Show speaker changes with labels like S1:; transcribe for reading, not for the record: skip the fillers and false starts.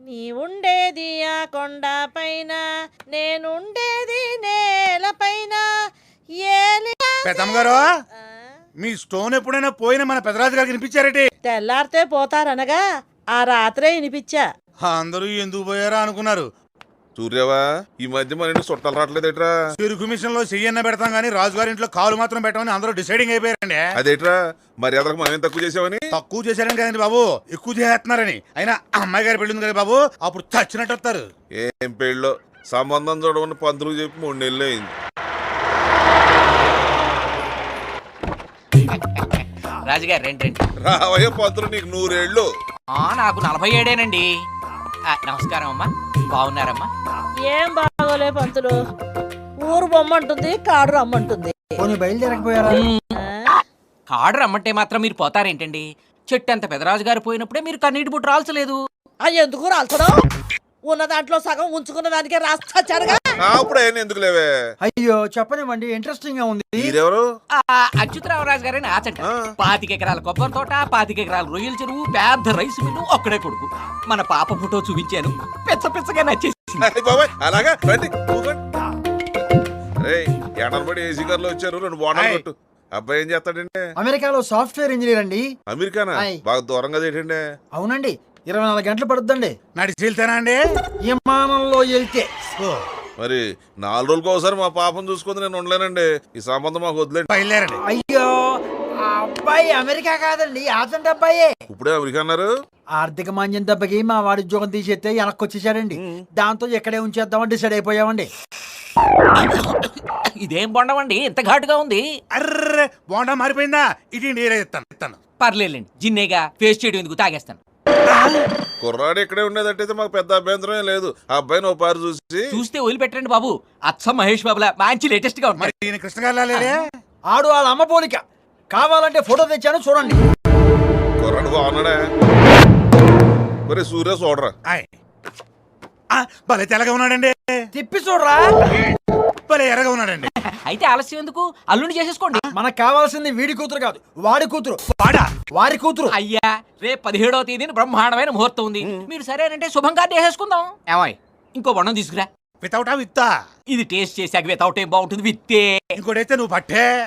S1: నీ ఉండేది ఆ కొండ పైన, నేనుండేది నేలపైన.
S2: పెద్దమ్మ గారు, మీ స్టోన్ ఎప్పుడైనా పోయిన మన పెదరాజు గారికి వినిపించారటి?
S1: తెల్లారితే పోతారనగా ఆ రాత్రే వినిపించా.
S2: అందరూ ఎందుకు పోయారా అనుకున్నారు.
S3: సూర్యవా, ఈ మధ్య మన ఇంటికి చుట్టాలు రావట్లేదేట్రా?
S2: చెరుకు మిషన్ లో చెయ్యన్న పెడతాం గానీ రాజుగారి ఇంట్లో కాలు మాత్రం పెట్టమని అందరూ డిసైడింగ్ అయిపోయారండి.
S3: అదేట్రా, మర్యాదకు మనం తక్కువ చేసావని?
S2: తక్కువ చేశారని కదండి బాబు, ఎక్కువ చేస్తున్నారని. అయినా అమ్మాయి గారి పెళ్ళింది కదా బాబు, అప్పుడు చచ్చినట్టు వస్తారు.
S3: ఏం పెళ్ళో సంబంధం చూడమని పంతులు చెప్పి 3 నెలలు అయింది.
S4: రాజుగారు రండి.
S3: రావయ్య పంతులు, నీకు 100 ఏళ్ళు.
S4: నాకు 47 నమస్కారం అమ్మా, బాగున్నారమ్మా?
S1: ఏం బాగోలే పంతులు, ఊరు బొమ్మంటుంది, కాడు రమ్మంటుంది.
S5: బయలుదేరకపోయారా?
S4: కాడు రమ్మంటే మాత్రం మీరు పోతారేంటండి? చెట్టు అంత పెదరాజు గారు పోయినప్పుడే మీరు కన్నీటి బుట్టు రాల్చలేదు.
S1: ఎందుకు రాల్చడం? ఉన్న దాంట్లో సగం ఉంచుకున్న దానికే రాస్తారుగా.
S3: ఇప్పుడు ఆయన ఎందుకు లేవే?
S5: అయ్యో చెప్పనివ్వండి, ఇంట్రెస్టింగ్ గా ఉంది.
S3: మీరెవరు?
S4: అచ్యుతరామరాజు గారని ఆచంట. 25 ఎకరాల కొబ్బరి తోట, 25 ఎకరాల రొయ్యల చెరువు, పెద్ద రైస్ మిల్లు, ఒక్కడే కొడుకు. మన పాప ఫోటో చూపించాను, పిచ్చగా నచ్చేసి.
S3: అలాగా రండి. ఎడనబడి ఏసీ కార్లో వచ్చారు, 2 బోనాలు కొట్టు. అబ్బాయి ఏం చేస్తాడండి?
S5: అమెరికాలో సాఫ్ట్వేర్ ఇంజనీర్ అండి.
S3: అమెరికానా? బాగా దూరంగా ఏంటండి?
S5: అవునండి, 24 గంటలు పడుతుందండి.
S2: నడిచి వెళ్తానా అండి?
S5: విమానంలో వెళ్తే.
S3: మరి 4 రోజులకు ఒకసారి మా పాపం చూసుకుంది నేను ఉండలేనండి. ఈ సంబంధం మాకు వదిలేండి.
S2: బయలుదేరండి.
S5: అయ్యో, ఆ అబ్బాయి అమెరికా కాదండి, ఆచంట అబ్బాయే.
S3: ఇప్పుడే అమెరికా అన్నారు.
S5: ఆర్థిక మాంద్యం దెబ్బకి మా వాడి ఉద్యోగం తీసేస్తే వెనక్కి వచ్చేసాడండి. దాంతో ఎక్కడే ఉంచేద్దామని డిసైడ్ అయిపోయామండి.
S4: ఇదేం బొండమండి ఇంత ఘాటుగా ఉంది?
S2: అర్రే, బోండా మారిపోయిందా? ఇటు ఇస్తాను.
S4: పర్లేదండి, జిన్నేగా ఫేస్ చేయడం ఎందుకు, తాగేస్తాను.
S3: కుర్రాడు ఇక్కడే ఉండేదంటే మాకు పెద్ద అభ్యంతరం లేదు. ఆ అబ్బాయిని ఓ పారు
S4: చూస్తే వదిలిపెట్టండి బాబు, అచ్చం మహేష్ బాబులా మంచి లేటెస్ట్ గా
S2: మరి
S4: ఉంటాయి.
S2: ఈయన కృష్ణ గారు
S5: ఆడు వాళ్ళ అమ్మ పోలిక. కావాలంటే ఫోటో తెచ్చాను చూడండి.
S3: కుర్రాడు బాగున్నాడా? మరి సూర్య చూడరా.
S2: భలే తెల్లగా ఉన్నాడండి.
S5: తిప్పి చూడరా.
S2: భలే ఎర్రగా ఉన్నాడండి.
S4: అయితే ఆలస్యం ఎందుకు, అల్లుని చేసేసుకోండి.
S5: మనకు కావాల్సింది వీడి కూతురు కాదు, వాడి కూతురు. వారి కూతురు.
S4: అయ్యా, రేపు 17వ తేదీన బ్రహ్మాండమైన ముహూర్తం ఉంది. మీరు సరేనంటే శుభం కార్డు వేసేసుకుందాం. ఏమాయ్, ఇంకో బొండం తీసుకురా.
S2: వితౌటా విత్తా?
S4: ఇది టేస్ట్ చేసాక వితౌట్ ఏం బాగుంటుంది, విత్తే.
S2: ఇంకోటైతే నువ్వు పట్టే.